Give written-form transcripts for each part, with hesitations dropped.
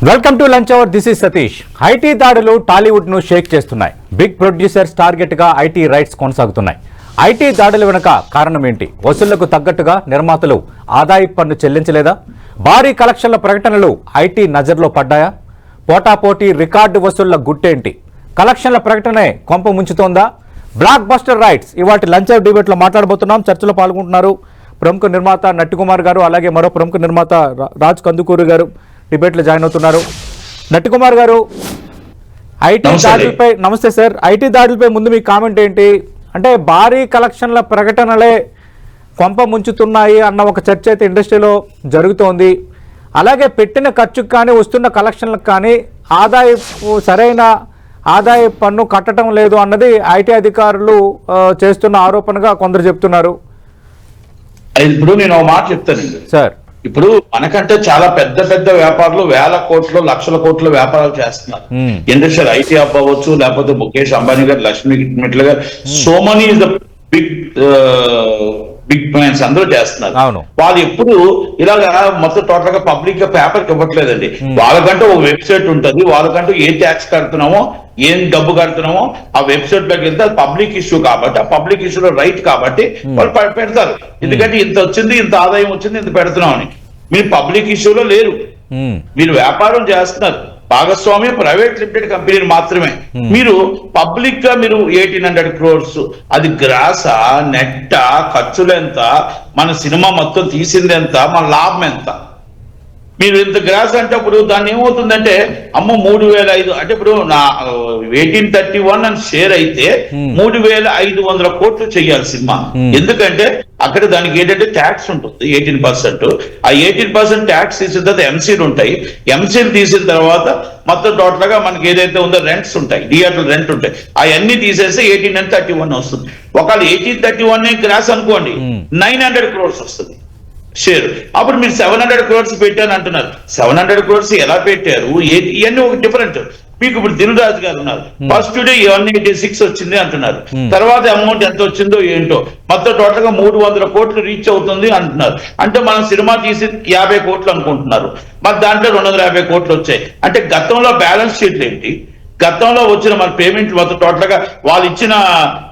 Welcome to lunch hour. This is Satish. IT దాడులు టాలీవుడ్ ను shake చేస్తున్నాయి. బిగ్ ప్రొడ్యూసర్స్ టార్గెట్ గా ఐటీ రైట్స్ కొనసాగుతున్నాయి. ఐటీ దాడుల వెనుక కారణం ఏంటి? వసూళ్లకు తగ్గట్టుగా నిర్మాతలు ఆదాయ పన్ను చెల్లించలేదా? భారీ కలెక్షన్ల ప్రకటనలు ఐటీ నజర్లో పడ్డాయా? పోటాపోటీ రికార్డు వసూళ్ల గుట్టేంటి? కలెక్షన్ల ప్రకటనే కొంప ముంచుతోందా? బ్లాక్ బస్టర్ రైట్స్ ఇవాటి లంచ్ అవర్ డిబేట్ లో మాట్లాడబోతున్నాం. చర్చలో పాల్గొంటున్నారు ప్రముఖ నిర్మాత నట్టికుమార్ గారు, అలాగే మరో ప్రముఖ నిర్మాత రాజ్ కందుకూరు గారు డిబేట్లో జాయిన్ అవుతున్నారు. నట్టికుమార్ గారు, ఐటీ దాడులపై నమస్తే సార్. ఐటీ దాడులపై ముందు మీ కామెంట్ ఏంటి? అంటే భారీ కలెక్షన్ల ప్రకటనలే కొంప ముంచుతున్నాయి అన్న ఒక చర్చ అయితే ఇండస్ట్రీలో జరుగుతోంది. అలాగే పెట్టిన ఖర్చుకు కానీ వస్తున్న కలెక్షన్లకు కానీ సరైన ఆదాయ పన్ను కట్టడం లేదు అన్నది ఐటీ అధికారులు చేస్తున్న ఆరోపణగా కొందరు చెప్తున్నారు. ఇప్పుడు నేను ఒక మాట చెప్తానండి సార్. ఇప్పుడు మనకంటే చాలా పెద్ద పెద్ద వ్యాపారులు వేల కోట్లు లక్షల కోట్ల వ్యాపారాలు చేస్తున్నారు. ఇండస్ట్రియల్ ఐటీ హబ్ అవ్వచ్చు, లేకపోతే ముఖేష్ అంబానీ గారు, లక్ష్మీ మిట్ల గారు, so money is the big plans అందరూ చేస్తున్నారు. వాళ్ళు ఎప్పుడు ఇలాగా మొత్తం టోటల్ గా పబ్లిక్ గా పేపర్కి ఇవ్వట్లేదండి. వాళ్ళకంటూ ఒక వెబ్సైట్ ఉంటుంది, వాళ్ళకంటూ ఏ ట్యాక్స్ కడుతున్నామో ఏం డబ్బు కడుతున్నామో ఆ వెబ్సైట్ లోకి వెళ్తే అది పబ్లిక్ ఇష్యూ కాబట్టి, ఆ పబ్లిక్ ఇష్యూలో రైట్ కాబట్టి వాళ్ళు పెడతారు. ఎందుకంటే ఇంత వచ్చింది, ఇంత ఆదాయం వచ్చింది, ఇంత పెడుతున్నాం అని. మీరు పబ్లిక్ ఇష్యూలో లేరు, మీరు వ్యాపారం చేస్తున్నారు. భాగస్వామ్యం ప్రైవేట్ లిమిటెడ్ కంపెనీలు మాత్రమే. మీరు పబ్లిక్ గా మీరు 1800 crores అది గ్రాసా, నెట్టా, ఖర్చులు ఎంత, మన సినిమా మొత్తం తీసింది ఎంత, మన లాభం ఎంత, మీరు ఇంత గ్రాస్ అంటే ఇప్పుడు దాన్ని ఏమవుతుందంటే అమ్మ 3,500 అంటే ఇప్పుడు నా 1831 అని షేర్ అయితే 3,500 కోట్లు చెయ్యాలి సినిమా. ఎందుకంటే అక్కడ దానికి ఏంటంటే ట్యాక్స్ ఉంటుంది 18%. ఆ 18% ట్యాక్స్ తీసిన తర్వాత ఎంసీలు ఉంటాయి. ఎంసీలు తీసిన తర్వాత మొత్తం టోటల్ గా మనకి ఏదైతే ఉందో రెంట్స్ ఉంటాయి, థియేటర్ రెంట్ ఉంటాయి. అవన్నీ తీసేస్తే 1831 వస్తుంది. ఒకవేళ 1831 గ్రాస్ అనుకోండి 900 crores వస్తుంది షేర్. అప్పుడు మీరు 700 crores పెట్టాను అంటున్నారు. 700 crores ఎలా పెట్టారు? ఇవన్నీ ఒక డిఫరెంట్. మీకు ఇప్పుడు దిల్ రాజు గారు ఉన్నారు, ఫస్ట్ డే 186 వచ్చింది అంటున్నారు. తర్వాత అమౌంట్ ఎంత వచ్చిందో ఏంటో మొత్తం టోటల్ గా 300 కోట్లు రీచ్ అవుతుంది అంటున్నారు. అంటే మనం సినిమా తీసి 50 కోట్లు అనుకుంటున్నారు, మరి దాంట్లో 250 కోట్లు వచ్చాయి. అంటే గతంలో బ్యాలెన్స్ షీట్లు ఏంటి, గతంలో వచ్చిన మన పేమెంట్ మొత్తం టోటల్ గా వాళ్ళు ఇచ్చిన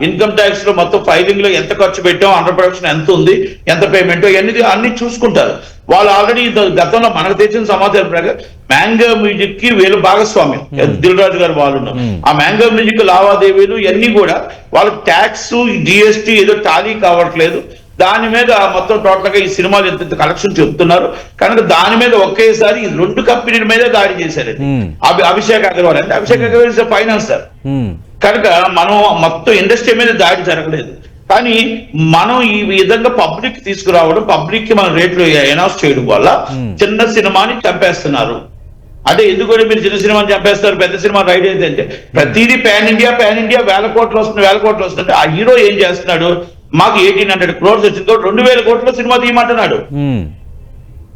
ఇన్కమ్ ట్యాక్స్ లో మొత్తం ఫైలింగ్ లో ఎంత ఖర్చు పెట్టాం, అండర్ ప్రొడక్షన్ ఎంత ఉంది, ఎంత పేమెంట్, అన్ని చూసుకుంటారు వాళ్ళు. ఆల్రెడీ గతంలో మనకు తెచ్చిన సమాచారం ప్రకారం మ్యాంగో మ్యూజిక్ కి వీళ్ళు భాగస్వామ్యం, దిల్ రాజు గారు వాళ్ళు ఉన్నారు. ఆ మ్యాంగో మ్యూజిక్ లావాదేవీలు ఇవన్నీ కూడా వాళ్ళకి ట్యాక్స్, జిఎస్టీ ఏదో టాలీ కావట్లేదు. దాని మీద మొత్తం టోటల్ గా ఈ సినిమాలు ఎంత కలెక్షన్ చెప్తున్నారు కనుక దాని మీద ఒకేసారి ఈ 2 కంపెనీల మీదే దాడి చేశారండి. అభిషేక్ అగర్వాల్ అంటే అభిషేక్ అగర్వాల్ ఫైనాన్సర్ కనుక మనం మొత్తం ఇండస్ట్రీ మీద దాడి జరగలేదు. కానీ మనం ఈ విధంగా పబ్లిక్ తీసుకురావడం, పబ్లిక్ కి మన రేట్లు అనౌన్స్ చేయడం వల్ల చిన్న సినిమాని చంపేస్తున్నారు. అంటే ఎందుకంటే మీరు చిన్న సినిమాని చంపేస్తారు, పెద్ద సినిమా రైట్ అయితే అంటే ప్రతిదీ పాన్ ఇండియా వేల కోట్లు వస్తుంది. ఆ హీరో ఏం చేస్తున్నాడు, మాకు 1800 crores వచ్చిందో 2,000 కోట్ల సినిమా తీయమంటున్నాడు.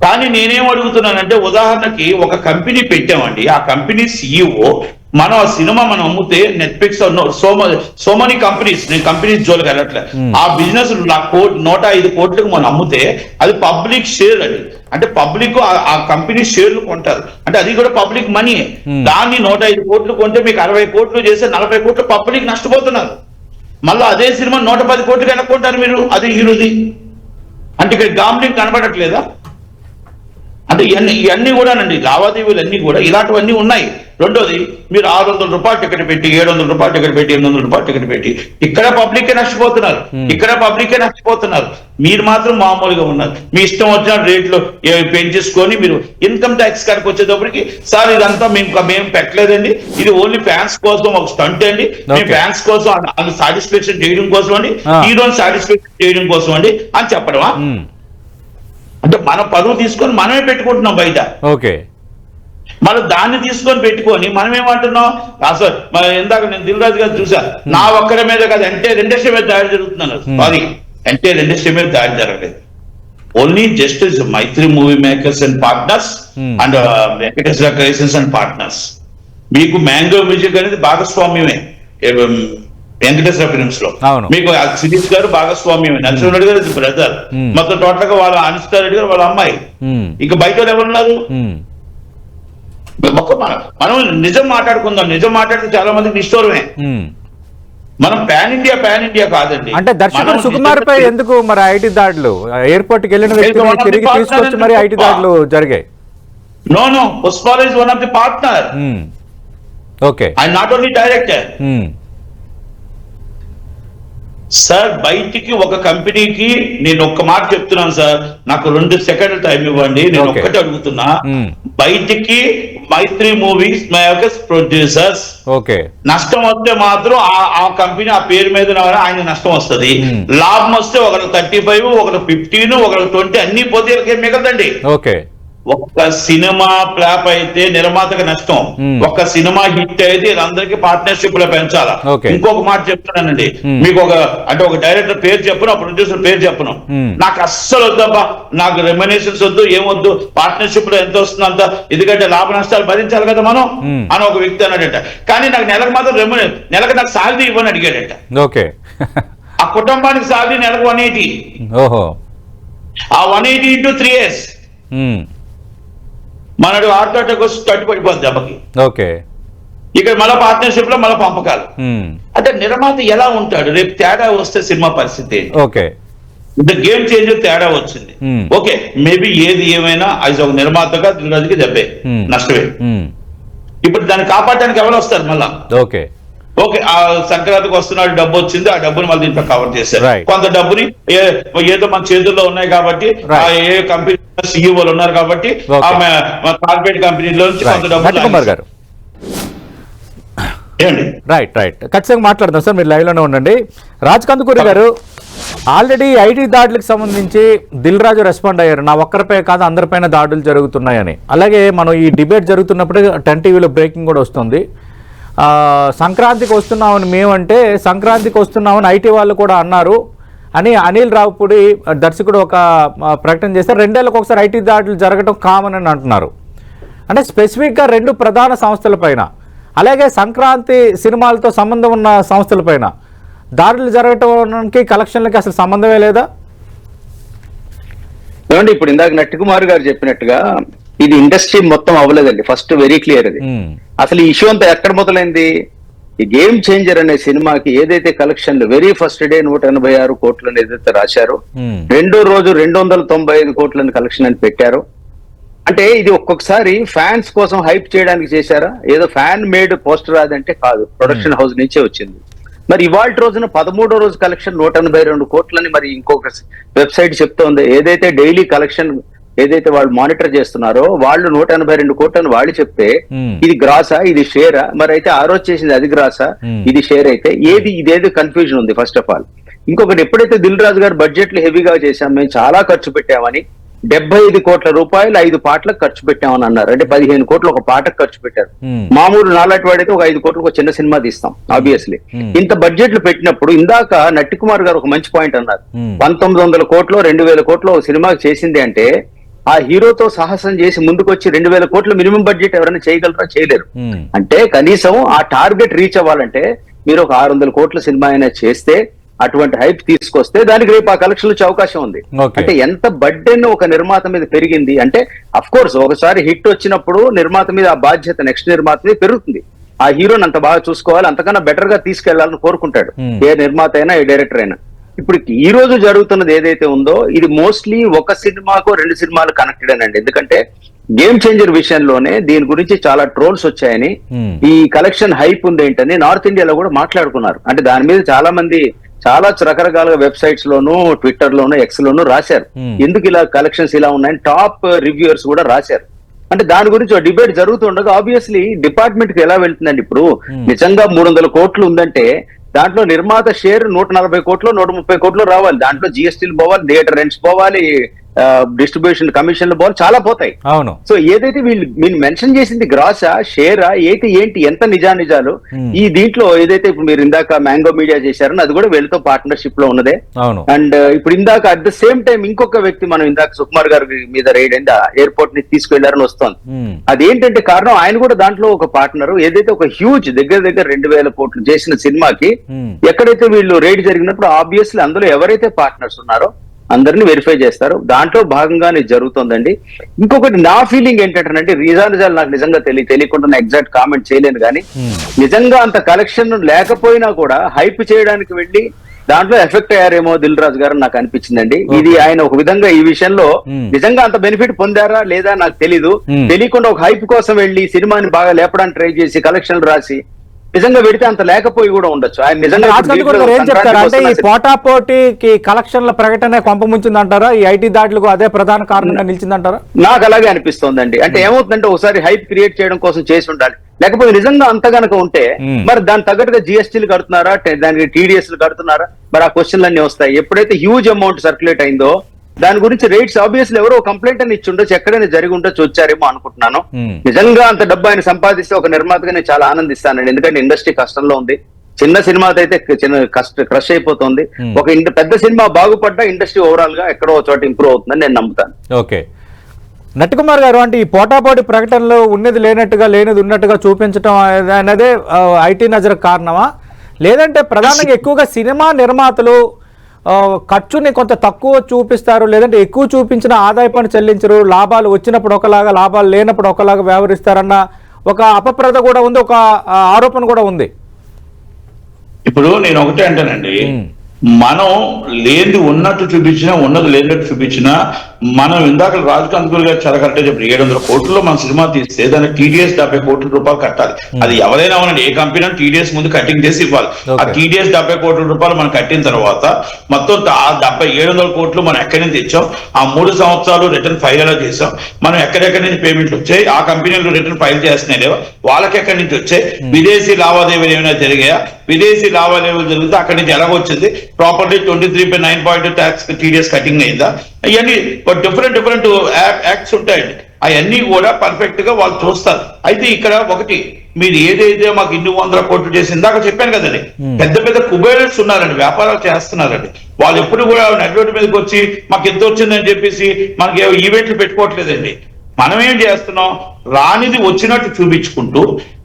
కానీ నేనేం అడుగుతున్నానంటే ఉదాహరణకి ఒక కంపెనీ పెట్టామండి, ఆ కంపెనీ సిఇఓ మనం ఆ సినిమా మనం అమ్మితే నెట్ఫ్లిక్స్ సో మనీ కంపెనీస్, నేను కంపెనీస్ జోలికి వెళ్ళట్లేదు, ఆ బిజినెస్ 105 కోట్లకు మనం అమ్మితే అది పబ్లిక్ షేర్ అండి. అంటే పబ్లిక్ ఆ కంపెనీ షేర్లు కొంటారు, అంటే అది కూడా పబ్లిక్ మనీ. దాన్ని 105 కోట్లు కొంటే మీకు 60 కోట్లు చేస్తే 40 కోట్లు పబ్లిక్ నష్టపోతున్నారు. మళ్ళీ అదే సినిమా 110 కోట్లకి ఎన్నుకుంటారు మీరు, అది హీరోది. అంటే ఇక్కడ గాంబ్లింగ్ కనబడట్లేదా? అంటే ఇవన్నీ కూడానండి, లావాదేవీలు అన్ని కూడా ఇలాంటివన్నీ ఉన్నాయి. రెండోది, మీరు 600 రూపాయలు టికెట్ పెట్టి, 700 రూపాయలు టికెట్ పెట్టి, 800 రూపాయలు టికెట్ పెట్టి ఇక్కడ పబ్లికే నష్టపోతున్నారు. మీరు మాత్రం మామూలుగా ఉన్నారు. మీ ఇష్టం వచ్చిన రేట్లు పెంచేసుకొని మీరు ఇన్కమ్ ట్యాక్స్ కాడికి వచ్చేటప్పటికి సార్ ఇదంతా మేము పెట్టలేదండి, ఇది ఓన్లీ ఫ్యాన్స్ కోసం ఒక స్టంట్ అండి, మీ ఫ్యాన్స్ కోసం సాటిస్ఫాక్షన్ చేయడం కోసం అండి, హీరోని సాటిస్ఫాక్షన్ చేయడం కోసం అండి అని చెప్పడమా? అంటే మన పరువు తీసుకొని మనమే పెట్టుకుంటున్నాం బయట. ఓకే, మనం దాన్ని తీసుకొని పెట్టుకొని మనం ఏమంటున్నాం? అసలు ఇందాక నేను దిల్ రాజు గారు చూసా, నా ఒక్కరి మీద కాదు ఎంటైర్ ఇండస్ట్రీ మీద దాడి జరుగుతున్నాను. సారీ, ఎంటైర్ ఇండస్ట్రీ మీద దాడి జరగలేదు. Only just Mythri movie makers and partners and Venkateswara creations and partners. మీకు మ్యాంగో మ్యూజిక్ అనేది భాగస్వామ్యమే వెంకటేశ్వర ఫిల్మ్స్ లో. మీకు సిరీస్ గారు భాగస్వామ్యం, నరసింహరెడ్డి గారు బ్రదర్, మొత్తం టోటల్ గా వాళ్ళ అనిష్టారెడ్డి గారు వాళ్ళ అమ్మాయి. ఇక బయట ఎవరున్నారు? మనం నిజం మాట్లాడుకుందాం. నిజం మాట్లాడితే చాలా మందికి నిష్ఠూరమే. మనం పాన్ ఇండియా కాదండి. అంటే దర్శకుడు సుకుమార్ పై ఎందుకు మరి ఐటీ దాడులు? ఎయిర్పోర్ట్ కి వెళ్ళిన వ్యక్తిని తిరిగి తీసుకొచ్చి మరి ఐటీ దాడులు జరిగాయి. No Pushpa is one of the partner. Okay, and not only director. Sir బయటికి ఒక కంపెనీకి నేను ఒక్క మాట చెప్తున్నాను సార్, నాకు 2 సెకండ్లు టైం ఇవ్వండి. నేను ఒక్కటి అడుగుతున్నా, బయటికి మైత్రి మూవీస్ ప్రొడ్యూసర్స్ నష్టం వస్తే మాత్రం ఆ కంపెనీ ఆ పేరు మీద ఆయన నష్టం వస్తుంది. లాభం వస్తే ఒకరు 35, ఒకరు 15, ఒకరు 20 అన్ని పోతే మిగతండి. ఒక్క సినిమా ఫ్లాప్ అయితే నిర్మాతకు నష్టం, ఒక్క సినిమా హిట్ అయితే వీళ్ళందరికీ పార్ట్నర్షిప్ లో పెంచాలా. ఇంకొక మాట చెప్తున్నానండి మీకు, ఒక డైరెక్టర్ పేరు చెప్పను, ప్రొడ్యూసర్ పేరు చెప్పను, నాకు అస్సలు వద్దబ్బా, నాకు రెమ్యునరేషన్స్ వద్దు, ఏమొద్దు, పార్ట్నర్షిప్ లో ఎంత వస్తుంది అంత, ఎందుకంటే లాభ నష్టాలు భరించాలి కదా మనం అని ఒక వ్యక్తి అన్నాడట. కానీ నాకు నెలకు మాత్రం నెలకు నాకు సాలరీ ఇవ్వని అడిగాడట. ఆ కుటుంబానికి సాలరీ నెలకు 180. ఆ 180 into 3 years మనడు ఆటోటకు తట్టుపడిపోద్ది దెబ్బకి. ఇక్కడ మళ్ళీ పార్ట్నర్షిప్ లో మళ్ళీ పంపకాలు. అంటే నిర్మాత ఎలా ఉంటాడు? రేపు తేడా వస్తే సినిమా పరిస్థితి గేమ్ చేంజర్ తేడా వచ్చింది. ఓకే, మేబీ ఏది ఏమైనా అది ఒక నిర్మాతగా దిల్రాజుకి దెబ్బే, నష్టమే. ఇప్పుడు దాన్ని కాపాడడానికి ఎవరు వస్తారు మళ్ళా? ఓకే, ఆ సంక్రాంతికి వస్తున్నాడు, డబ్బు వచ్చింది, ఆ డబ్బుని మళ్ళీ దీంట్లో కవర్ చేశారు. కొంత డబ్బుని ఏదో మన చేతుల్లో ఉన్నాయి కాబట్టి, ఏ కంపెనీ సిఇఓలు ఉన్నారు కాబట్టి కార్పొరేట్ కంపెనీలో నుంచి కొంత డబ్బు. రైట్ ఖచ్చితంగా మాట్లాడదాం సార్, మీరు లైవ్ లోనే ఉండండి. రాజ్ కందుకూరి గారు, ఆల్రెడీ ఐటీ దాడులకు సంబంధించి దిల్ రాజు రెస్పాండ్ అయ్యారు, నా ఒక్కరిపై కాదు అందరిపైన దాడులు జరుగుతున్నాయని. అలాగే మనం ఈ డిబేట్ జరుగుతున్నప్పుడు 10 టీవీలో బ్రేకింగ్ కూడా వస్తుంది. సంక్రాంతికి వస్తున్నామని మేమంటే సంక్రాంతికి వస్తున్నామని ఐటీ వాళ్ళు కూడా అన్నారు అని అనిల్ రావుపూడి దర్శకుడు ఒక ప్రకటన చేస్తారు. 2 ఏళ్ళకి ఒకసారి ఐటీ దాడులు జరగడం కామన్ అని అంటున్నారు. అంటే స్పెసిఫిక్గా 2 ప్రధాన సంస్థలపైన, అలాగే సంక్రాంతి సినిమాలతో సంబంధం ఉన్న సంస్థలపైన దాడులు జరగటానికి కలెక్షన్లకి అసలు సంబంధమే లేదా? ఏమండి, ఇప్పుడు ఇందాక నట్టికుమార్ గారు చెప్పినట్టుగా ఇది ఇండస్ట్రీ మొత్తం అవ్వలేదండి. ఫస్ట్ వెరీ క్లియర్ అది. అసలు ఈ ఇష్యూ అంతా ఎక్కడ మొదలైంది? ఈ గేమ్ చేంజర్ అనే సినిమాకి ఏదైతే కలెక్షన్లు వెరీ ఫస్ట్ డే 186 కోట్లని ఏదైతే రాశారో, రెండో రోజు 295 కోట్లని కలెక్షన్ అని పెట్టారు. అంటే ఇది ఒక్కొక్కసారి ఫ్యాన్స్ కోసం హైప్ చేయడానికి చేశారా? ఏదో ఫ్యాన్ మేడ్ పోస్టర్ అదంటే కాదు, ప్రొడక్షన్ హౌస్ నుంచే వచ్చింది. మరి ఇవాళ రోజున 13వ రోజు కలెక్షన్ 182 కోట్లని మరి ఇంకొక వెబ్సైట్ చెప్తోంది. ఏదైతే డైలీ కలెక్షన్ ఏదైతే వాళ్ళు మానిటర్ చేస్తున్నారో వాళ్ళు 182 కోట్లని వాళ్ళు చెప్తే ఇది గ్రాసా, ఇది షేరా? మరి అయితే ఆ రోజు చేసింది అది గ్రాసా, ఇది షేర్ అయితే ఇదేది కన్ఫ్యూజన్ ఉంది ఫస్ట్ ఆఫ్ ఆల్. ఇంకొకటి, ఎప్పుడైతే దిల్ రాజు గారు బడ్జెట్లు హెవీగా చేశాం, మేము చాలా ఖర్చు పెట్టామని 75 కోట్ల రూపాయలు 5 పాటలకు ఖర్చు పెట్టామని అన్నారు. అంటే 15 కోట్లు ఒక పాటకు ఖర్చు పెట్టారు. మామూలు నాలాంటి వాడైతే ఒక 5 కోట్లకు ఒక చిన్న సినిమా తీస్తాం ఆబ్వియస్లీ. ఇంత బడ్జెట్లు పెట్టినప్పుడు ఇందాక నట్టికుమార్ గారు ఒక మంచి పాయింట్ అన్నారు, 1900 కోట్లు 2000 కోట్లు ఒక సినిమాకి చేసింది అంటే ఆ హీరోతో సాహసం చేసి ముందుకు వచ్చి 2000 కోట్ల మినిమం బడ్జెట్ ఎవరైనా చేయగలరా? చేయలేరు. అంటే కనీసం ఆ టార్గెట్ రీచ్ అవ్వాలంటే మీరు ఒక 600 కోట్ల సినిమా అయినా చేస్తే, అటువంటి హైప్ తీసుకొస్తే దానికి రేపు ఆ కలెక్షన్ వచ్చే అవకాశం ఉంది. అంటే ఎంత బడ్డెన్ ఒక నిర్మాత మీద పెరిగింది అంటే, అఫ్ కోర్స్ ఒకసారి హిట్ వచ్చినప్పుడు నిర్మాత మీద ఆ బాధ్యత నెక్స్ట్ నిర్మాత మీద పెరుగుతుంది. ఆ హీరోని అంత బాగా చూసుకోవాలి, అంతకన్నా బెటర్ గా తీసుకెళ్లాలని కోరుకుంటాడు ఏ నిర్మాత అయినా ఏ డైరెక్టర్ అయినా. ఇప్పుడు ఈ రోజు జరుగుతున్నది ఏదైతే ఉందో ఇది మోస్ట్లీ ఒక సినిమాకో 2 సినిమాలు కనెక్టెడ్ అనండి. ఎందుకంటే గేమ్ చేంజర్ విషయంలోనే దీని గురించి చాలా ట్రోల్స్ వచ్చాయని, ఈ కలెక్షన్ హైప్ ఉంది ఏంటని నార్త్ ఇండియాలో కూడా మాట్లాడుకున్నారు. అంటే దాని మీద చాలా మంది చాలా రకరకాలుగా వెబ్సైట్స్ లోను, ట్విట్టర్ లోను, ఎక్స్ లోను రాశారు ఎందుకు ఇలా కలెక్షన్స్ ఇలా ఉన్నాయని. టాప్ రివ్యూయర్స్ కూడా రాశారు. అంటే దాని గురించి ఒక డిబేట్ జరుగుతుండగా ఆబ్వియస్లీ డిపార్ట్మెంట్ కి ఎలా వెళ్తుందండి? ఇప్పుడు నిజంగా 300 కోట్లు ఉందంటే దాంట్లో నిర్మాత షేర్ 140 కోట్లు 130 కోట్లు రావాలి. దాంట్లో జిఎస్టీలు పోవాలి, థియేటర్ రెంట్స్ పోవాలి, డిస్ట్రిబ్యూషన్ కమిషన్లు పోవాలి, చాలా పోతాయి. అవును. సో ఏదైతే మీరు మెన్షన్ చేసింది గ్రాసా, షేరా, ఏంటి ఎంత నిజాలు ఈ దీంట్లో ఏదైతే ఇప్పుడు మీరు ఇందాక మ్యాంగో మీడియా చేశారని అది కూడా వీళ్ళతో పార్ట్నర్షిప్ లో ఉన్నదే. అండ్ ఇప్పుడు ఇందాక అట్ ద సేమ్ టైం ఇంకొక వ్యక్తి మనం ఇందాక సుకుమార్ గారి మీద రైడ్ అయింది, ఎయిర్పోర్ట్ ని తీసుకెళ్లారని వస్తోంది. అదేంటంటే కారణం ఆయన కూడా దాంట్లో ఒక పార్ట్నర్. ఏదైతే ఒక హ్యూజ్ దగ్గర 2000 కోట్లు చేసిన సినిమాకి ఎక్కడైతే వీళ్ళు రైడ్ జరిగినప్పుడు ఆబ్వియస్లీ అందులో ఎవరైతే పార్ట్నర్స్ ఉన్నారో అందరినీ వెరిఫై చేస్తారు. దాంట్లో భాగంగానే జరుగుతుందండి. ఇంకొకటి నా ఫీలింగ్ ఏంటంటే రీజాలు నాకు నిజంగా తెలియకుండా ఎగ్జాక్ట్ కామెంట్ చేయలేను, కానీ నిజంగా అంత కలెక్షన్ లేకపోయినా కూడా హైప్ చేయడానికి వెళ్ళి దాంట్లో ఎఫెక్ట్ అయ్యారేమో దిల్ రాజు గారు నాకు అనిపించిందండి. ఇది ఆయన ఒక విధంగా ఈ విషయంలో నిజంగా అంత బెనిఫిట్ పొందారా లేదా నాకు తెలీదు. తెలియకుండా ఒక హైప్ కోసం వెళ్ళి సినిమాని బాగా లేపడానికి ట్రై చేసి కలెక్షన్లు రాసి నిజంగా పెడితే అంత లేకపోయి కూడా ఉండొచ్చు. ఆయన నిజంగా ఏం చెప్తారు అంటే ఈ పోటాపోటీకి కలెక్షన్ల ప్రకటన కొంపముంచింది అంటారా? ఈ ఐటీ దాడులకు అదే ప్రధాన కారణంగా నిలిచిందంటారా? నాకు అలాగే అనిపిస్తోందండి. అంటే ఏమవుతుందంటే ఒకసారి హైప్ క్రియేట్ చేయడం కోసం చేసి ఉండాలి. లేకపోతే నిజంగా అంత గనక ఉంటే మరి దాని తగ్గట్టుగా జిఎస్టీలు కడుతున్నారా, దానికి టీడీఎస్లు కడుతున్నారా, మరి ఆ క్వశ్చన్లు అన్ని వస్తాయి. ఎప్పుడైతే హ్యూజ్ అమౌంట్ సర్క్యులేట్ అయిందో దాని గురించి రేట్స్ ఆబ్వియస్లీ ఎవరో కంప్లైంట్ అని ఇచ్చి ఉండొచ్చు, ఎక్కడైనా జరిగి ఉండొచ్చు, వచ్చారేమో అనుకుంటున్నాను. నిజంగా అంత డబ్బు ఆయన సంపాదిస్తే ఒక నిర్మాతగా నేను చాలా ఆనందిస్తానండి. ఎందుకంటే ఇండస్ట్రీ కష్టంలో ఉంది. చిన్న సినిమా అయితే క్రష్ అయిపోతుంది. ఒక పెద్ద సినిమా బాగుపడ్డా ఇండస్ట్రీ ఓవరాల్ గా ఎక్కడో చోట ఇంప్రూవ్ అవుతుందని నేను నమ్ముతాను. ఓకే, నట్టికుమార్ గారు, అంటే ఈ పోటాపోటీ ప్రకటనలో ఉన్నది లేనట్టుగా లేనిది ఉన్నట్టుగా చూపించడం అనేది ఐటీ నజర్ కారణమా, లేదంటే ప్రధానంగా ఎక్కువగా సినిమా నిర్మాతలు ఖర్చుని కొంత తక్కువ చూపిస్తారు, లేదంటే ఎక్కువ చూపించిన ఆదాయ పన్ను చెల్లించరు, లాభాలు వచ్చినప్పుడు ఒకలాగా లేనప్పుడు ఒకలాగా వ్యవహరిస్తారన్న ఒక అపప్రద కూడా ఉంది, ఒక ఆరోపణ కూడా ఉంది. ఇప్పుడు నేను ఒకటే అంటానండి, మనం లేనిది ఉన్నట్టు చూపించినా ఉన్నది లేనట్టు చూపించినా మనం ఇందాక రాజకాంత్ గారు చాలా కరెక్ట్ చెప్పారు. 700 కోట్లలో మన సినిమా తీస్తే దానికి టీడీఎస్ 70 కోట్ల రూపాయలు కట్టాలి. అది ఎవరైనా అవునండి, ఏ కంపెనీ టీడీఎస్ ముందు కటింగ్ చేసి ఇవ్వాలి. ఆ టీడీఎస్ 70 కోట్ల రూపాయలు మనం కట్టిన తర్వాత మొత్తం 700 కోట్లు మనం ఎక్కడి నుంచి తెచ్చాం, ఆ 3 సంవత్సరాలు రిటర్న్ ఫైల్ ఎలా చేసాం, మనం ఎక్కడెక్కడి నుంచి పేమెంట్లు వచ్చాయి, ఆ కంపెనీలు రిటర్న్ ఫైల్ చేస్తున్నాయి లేవా, వాళ్ళకి ఎక్కడి నుంచి వచ్చాయి, విదేశీ లావాదేవీలు ఏమైనా జరిగాయా, విదేశీ లావాదేవీలు జరిగితే అక్కడి నుంచి ఎలాగొచ్చింది, ప్రాపర్టీ 23.9 ట్యాక్స్ టీడీఎస్ కటింగ్ అయిందా, ఇవన్నీ డిఫరెంట్ యాక్ట్స్ ఉంటాయండి. అవన్నీ కూడా పర్ఫెక్ట్ గా వాళ్ళు చూస్తారు. అయితే ఇక్కడ ఒకటి, మీరు ఏదైతే మాకు ఇన్ని 100 కోట్లు చేసి ఇందాక చెప్పాను కదండి, పెద్ద పెద్ద కుబేరర్స్ ఉన్నారండి, వ్యాపారాలు చేస్తున్నారండి. వాళ్ళు ఎప్పుడు కూడా నెట్వర్క్ మీదకి వచ్చి మాకు ఎంత వచ్చిందని చెప్పేసి మనకి ఈవెంట్లు పెట్టుకోవట్లేదండి. మనం ఏం చేస్తున్నాం, రానిది వచ్చినట్టు చూపించుకుంటూ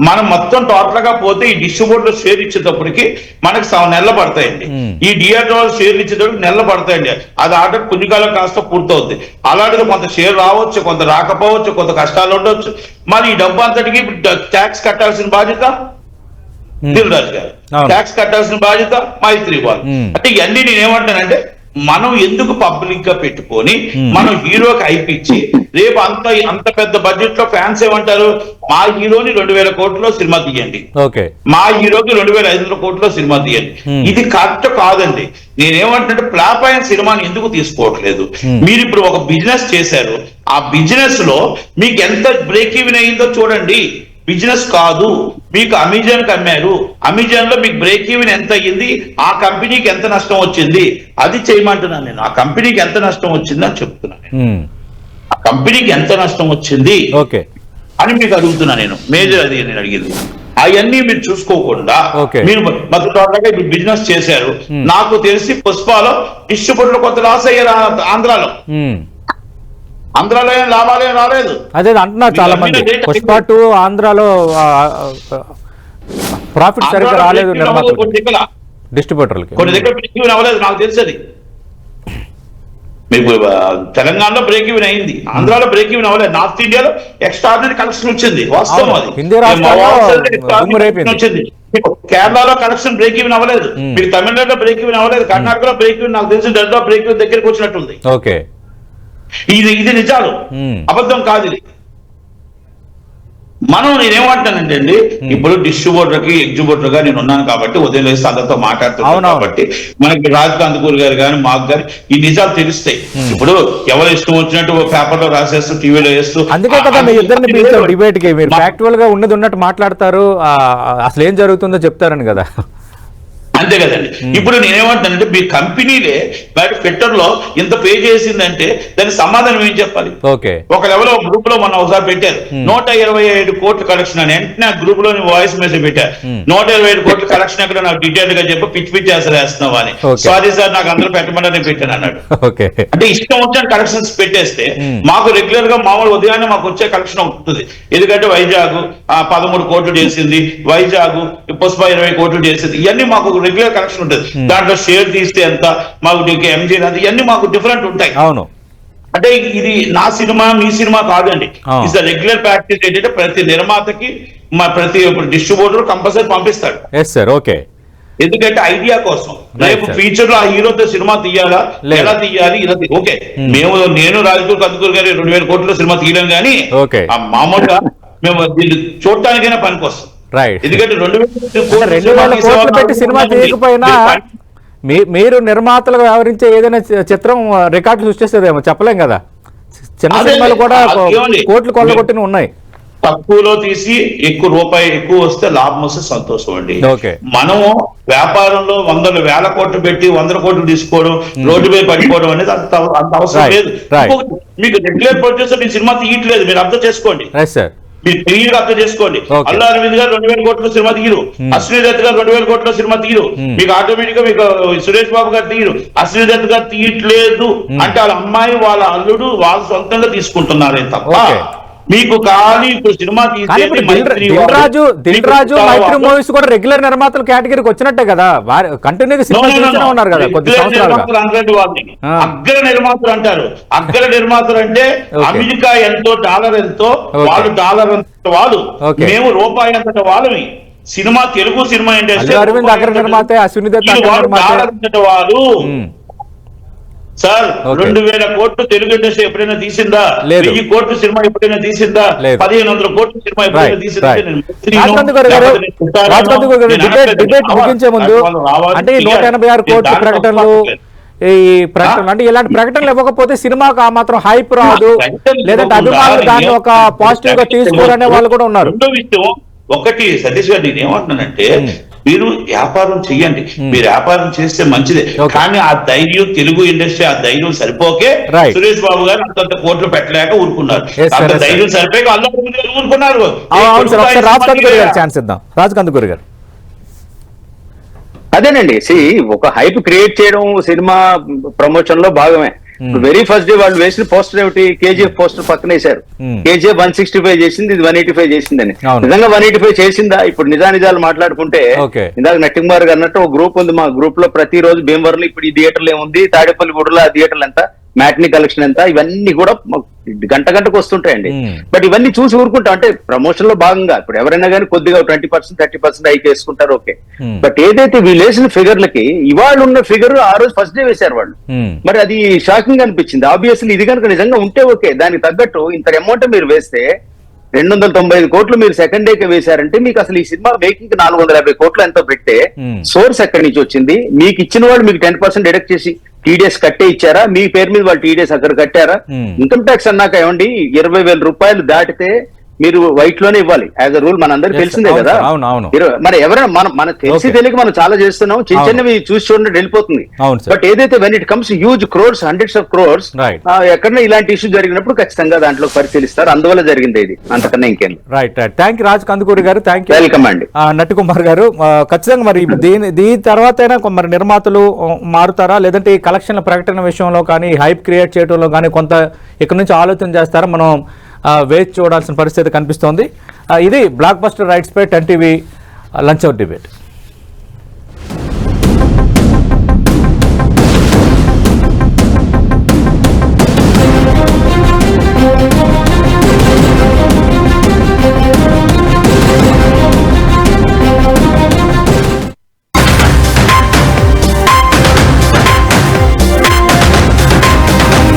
మనం మొత్తం టోటల్ గా పోతే ఈ డిస్ట్రిబ్యూటర్ షేర్ ఇచ్చేటప్పటికి మనకి నెలలు పడతాయండి. ఈ డిఆర్డీఓ షేర్లు ఇచ్చేటప్పుడు నెలలు పడతాయండి. అది ఆర్డర్ పుణ్యకాలం కాస్త పూర్తవుద్ది. అలాంటిది కొంత షేర్ రావచ్చు, కొంత రాకపోవచ్చు, కొంత కష్టాలు ఉండొచ్చు. మరి ఈ డబ్బు అంతటికి ట్యాక్స్ కట్టాల్సిన బాధ్యత దిల్ రాజు గారు, ట్యాక్స్ కట్టాల్సిన బాధ్యత మైత్రి వాళ్ళు. అంటే ఇవన్నీ నేనేమంటానంటే, మనం ఎందుకు పబ్లిక్ గా పెట్టుకొని మనం హీరోకి అయిపించి రేపు అంత పెద్ద బడ్జెట్ లో ఫ్యాన్స్ ఏమంటారు, మా హీరోని 2000 కోట్లలో సినిమా తీయండి, మా హీరోకి 2500 కోట్లలో సినిమా తీయండి. ఇది కరెక్ట్ కాదండి. నేనేమంటే ఫ్లాప్ అయిన సినిమాని ఎందుకు తీసుకోవట్లేదు? మీరు ఇప్పుడు ఒక బిజినెస్ చేశారు, ఆ బిజినెస్ లో మీకు ఎంత బ్రేక్ ఈవెన్ అయిందో చూడండి. బిజినెస్ కాదు, మీకు అమెజాన్ కి అమ్మారు, అమెజాన్ లో మీకు బ్రేక్ ఈవెన్ ఎంత అయ్యింది, ఆ కంపెనీకి ఎంత నష్టం వచ్చింది, అది చేయమంటున్నాను నేను. ఆ కంపెనీకి ఎంత నష్టం వచ్చింది అని చెప్తున్నాను. ఆ కంపెనీకి ఎంత నష్టం వచ్చింది అని మీకు అడుగుతున్నా నేను. మేజర్ అది నేను అడిగింది. అవన్నీ మీరు చూసుకోకుండా మీరు మొదటి ఇప్పుడు బిజినెస్ చేశారు. నాకు తెలిసి పుష్పాలో డిస్ట్రిబ్యూటర్లు కొంత లాస్ అయ్యారు ఆంధ్రాలో. ఆంధ్రాలో ఏం లాభాలు ఏం రాలేదు. అదే అంటున్నారు చాలా మంది, పుష్ప 2 ఆంధ్రాలో ప్రాఫిట్ సరిగ్గా రాలేదు డిస్ట్రిబ్యూటర్లకి. కొన్ని దగ్గర బ్రేక్ ఈవెన్ అవ్వలేదు, నాకు తెలిసేది. మీకు తెలంగాణలో బ్రేక్ ఈవెన్ అయింది, ఆంధ్రాలో బ్రేక్ ఈవెన్ అవ్వలేదు. నార్త్ ఇండియాలో ఎక్స్ట్రాడినరీ కలెక్షన్ వచ్చింది, వాస్తవం అది. వచ్చింది. కేరళలో కలెక్షన్ బ్రేక్ ఈవెన్ అవ్వలేదు, మీకు తమిళనాడులో బ్రేక్ ఈవెన్ అవ్వలేదు, కర్ణాటకలో బ్రేక్ ఈవెన్ నాకు తెలిసి ఢిల్లీలో బ్రేక్ ఈవెన్ దగ్గరికి వచ్చినట్టుంది. ఇది నిజాలు, అబద్ధం కాదు ఇది. నేనేమంటానంటే అండి, ఇప్పుడు డిస్ట్రిబ్యూటర్ కి ఎగ్జిబ్యూటర్ గా నేను ఉన్నాను కాబట్టి ఉదయం వేస్తే అందరితో మాట్లాడుతున్నాను కాబట్టి మనకి రాజకాంత్ గారు కానీ మాకు కానీ ఈ నిజాలు తెలుస్తాయి. ఇప్పుడు ఎవరు ఇష్టం వచ్చినట్టు పేపర్ లో రాసేస్తూ టీవీలో వేస్తూ, అందుకే కదా మీ ఇద్దరిని పిలిచారు డిబేట్ కి. మీరు ఫ్యాక్చువల్ గా ఉన్నది ఉన్నట్టు మాట్లాడతారు, అసలు ఏం జరుగుతుందో చెప్తారని కదా. అంతే కదండి. ఇప్పుడు నేనేమంటానంటే, మీ కంపెనీలే బయట ట్విట్టర్ లో ఇంత పే చేసిందంటే దానికి సమాధానం ఏం చెప్పాలి? ఒక లెవెల్ గ్రూప్ లో మనం ఒకసారి పెట్టారు 125 కోట్ల కలెక్షన్ అని. వెంటనే గ్రూప్ లోని వాయిస్ మెసేజ్ పెట్టారు, 125 కోట్ల కలెక్షన్ ఎక్కడ నాకు డీటెయిల్ గా చెప్పి పిచ్చి అసలు వేస్తున్నావు అని. సారీ సార్, నాకు అందరూ పెట్టమని నేను పెట్టాను అన్నాడు. అంటే ఇష్టం వచ్చిన కలెక్షన్స్ పెట్టేస్తే మాకు రెగ్యులర్ గా మామూలు ఉదయాన్నే మాకు వచ్చే కలెక్షన్ ఉంటుంది. ఎందుకంటే వైజాగ్ 13 కోట్లు చేసింది, వైజాగ్ పుష్ప 20 కోట్లు చేసింది, ఇవన్నీ మాకు రెగ్యులర్ కలెక్షన్ ఉంటుంది. దాంట్లో షేర్ తీస్తే ఎంత, మాకు ఎంజీ అది ఇవన్నీ మాకు డిఫరెంట్ ఉంటాయి. అవును. అంటే ఇది నా సినిమా మీ సినిమా కాదండి. ఇస్ ద రెగ్యులర్ ప్రాక్టీస్ ఏంటంటే ప్రతి నిర్మాతకి ప్రతి డిస్ట్రిబ్యూటర్ కంపల్సరీ పంపిస్తాడు. ఓకే. ఎందుకంటే ఐడియా కోసం, రేపు ఫ్యూచర్ లో ఆ హీరోతో సినిమా తీయాలా, ఎలా తీయాలి, ఇలా ఓకే. నేను రాజకీయ కందుకూరు గారి 2000 కోట్ల సినిమా తీయడం కానీ మామూలుగా మేము దీన్ని చూడటానికైనా పనికి వస్తాం. ఎందుకంటే 2000 కోట్లు పెట్టి సినిమా తీయకపోయినా మీరు నిర్మాతలుగా వ్యవహరించే ఏదైనా చిత్రం రికార్డు సృష్టిస్తుందేమో చెప్పలేం కదా. చిన్న సినిమాలు కూడా కోట్లు కొల్లగొట్టిన ఉన్నాయి. తక్కువలో తీసి రూపాయి ఎక్కువ వస్తే లాభం వస్తే సంతోషం అండి. మనము వ్యాపారంలో 100,000 కోట్లు పెట్టి 100 కోట్లు తీసుకోవడం, రోడ్డు మీద పడిపోవడం అనేది అంత అవసరం లేదు. మీకు రెగ్యులర్ ప్రొడ్యూసర్ మీ సినిమా తీయట్లేదు, మీరు అర్థం చేసుకోండి. మీరు క్లియర్ గా అర్థం చేసుకోండి. అల్లు అరవింద్ గారు 2000 కోట్ల సినిమా తీయరు, అశ్విని దత్ గారు 2000 కోట్ల సినిమా తీయరు, మీకు ఆటోమేటిక్ గా మీకు సురేష్ బాబు గారు తీయరు, అశ్విని దత్ గారు తీయట్లేదు అంటే వాళ్ళ అమ్మాయి వాళ్ళ అల్లుడు వాళ్ళు సొంతంగా తీసుకుంటున్నారే తప్ప మీకు కానీ ఇప్పుడు సినిమా దిల్ రాజు మైత్రి మూవీస్ కూడా రెగ్యులర్ నిర్మాతల కేటగిరీకి వచ్చినట్టే కదా, కంటిన్యూగా సినిమా ఉన్నారు కదా కొద్ది సంవత్సరాలుగా. అగ్ర నిర్మాతలు అంటారు. అగ్ర నిర్మాతలు అంటే అమెరికా ఎంతో డాలర్ ఎంతో, వాళ్ళు డాలర్ అంత వాళ్ళు, మేము రూపాయి అంతట వాళ్ళని. సినిమా తెలుగు సినిమా ఇండస్ట్రీ అరవింద్ అగ్ర నిర్మాత, అశ్విని దత్ డాలర్ అంతట వాళ్ళు. సార్ 2000 కోట్లు తెలుగు ఇండస్ట్రీ ఎప్పుడైనా తీసిందా? 1000 కోట్లు సినిమా ఎప్పుడైనా తీసిందా? 1500 కోట్లు సినిమా ఎప్పుడైనా తీసిందా? డిబేట్ ముగించే ముందు అంటే 186 కోట్ల ప్రకటనలు, ఈ ప్రకటనలు అంటే ఇలాంటి ప్రకటనలు ఇవ్వకపోతే సినిమాకు ఆ మాత్రం హైప్ రాదు, లేదంటే అభిమానులు దాన్ని ఒక పాజిటివ్ గా తీసుకోరనే వాళ్ళు కూడా ఉన్నారు. ఒకటి సతీష్ గారు నేను ఏమంటున్నానంటే, మీరు వ్యాపారం చెయ్యండి, మీరు వ్యాపారం చేస్తే మంచిదే, కానీ ఆ ధైర్యం తెలుగు ఇండస్ట్రీ ఆ ధైర్యం సరిపోకే సురేష్ బాబు గారు అంతంత కోట్లు పెట్టలేక ఊరుకున్నారు. అంత ధైర్యం సరిపోక అల్లు అరవింద్ గారు ఊరుకున్నారు. రాజ్ కందుకూరి గారు అదేనండి, ఒక హైప్ క్రియేట్ చేయడం సినిమా ప్రమోషన్ లో భాగమే. వెరీ ఫస్ట్ డే వాళ్ళు వేసిన పోస్టర్ ఏమిటి? కేజీఎఫ్ పోస్టర్ పక్కన వేశారు. కేజీఎఫ్ 165 చేసింది, ఇది 185 చేసిందని. నిజంగా 185 చేసిందా? ఇప్పుడు నిజాలు మాట్లాడుకుంటే ఇందాక నట్టికుమార్ గారు అన్నట్టు ఒక గ్రూప్ ఉంది, మా గ్రూప్ లో ప్రతిరోజు భీమవరంలో ఇప్పుడు ఈ థియేటర్లు ఏముంది, తాడేపల్లి గుడిలో ఆ థియేటర్లు ఎంత, మ్యాట్నీ కలెక్షన్ ఎంత, ఇవన్నీ కూడా గంటకు వస్తుంటాయండి. బట్ ఇవన్నీ చూసి ఊరుకుంటాం. అంటే ప్రమోషన్ లో భాగంగా ఇప్పుడు ఎవరైనా కానీ కొద్దిగా 20% 30% హైక్ వేసుకుంటారు, ఓకే. బట్ ఏదైతే వీళ్ళు వేసిన ఫిగర్లకి ఇవాళ ఉన్న ఫిగర్ ఆ రోజు ఫస్ట్ డే వేశారు వాళ్ళు. మరి అది షాకింగ్ అనిపించింది. ఆబ్వియస్లీ ఇది కనుక నిజంగా ఉంటే ఓకే, దానికి తగ్గట్టు ఇంత అమౌంట్ మీరు వేస్తే 295 కోట్లు మీరు సెకండ్ డేకి వేశారంటే మీకు అసలు ఈ సినిమా మేకింగ్ 450 కోట్లు ఎంతో పెట్టే సోర్స్ ఎక్కడి నుంచి వచ్చింది? మీకు ఇచ్చిన వాళ్ళు మీకు 10% డిడక్ట్ చేసి టీడీఎస్ కట్టే ఇచ్చారా? మీ పేరు మీద వాళ్ళు టీడీఎస్ అక్కడ కట్టారా? ఇన్కమ్ ట్యాక్స్ అన్నాక ఏమండి 20,000 రూపాయలు దాటితే మీరు వైట్ లోనే ఇవ్వాలి యాజ్ అ రూల్, మనందరికి తెలిసిందే కదా. మరి ఎవరైనా మనకు తెలిసి తెలియక మనం చాలా చేస్తున్నాం, చిన్న చిన్నవి చూసి చూడండి వెళ్ళిపోతుంది. బట్ ఏదైతే when it comes huge crores, hundreds of crores, ఎక్కడైనా ఇలాంటి ఇష్యూ జరిగినప్పుడు ఖచ్చితంగా దాంట్లో పరిశీలిస్తారు. అందువల్ల జరిగింది ఇది, అంతకన్నా ఇంకేం. Right right thank you Raj Kandukuri గారు, థ్యాంక్ యూ. వెల్కమ్ అండి నట్టికుమార్ గారు. ఖచ్చితంగా మరి దీని తర్వాత అయినా మరి నిర్మాతలు మారుతారా, లేదంటే ఈ కలెక్షన్ల ప్రకటన విషయంలో కానీ హైప్ క్రియేట్ చేయడంలో కానీ కొంత ఇక్కడ నుంచి ఆలోచన చేస్తారా? మనం వేచి చూడాల్సిన పరిస్థితి కనిపిస్తోంది. ఇది బ్లాక్ బస్టర్ రైట్స్ పై 10 టీవీ లంచ్ అవర్ డిబేట్.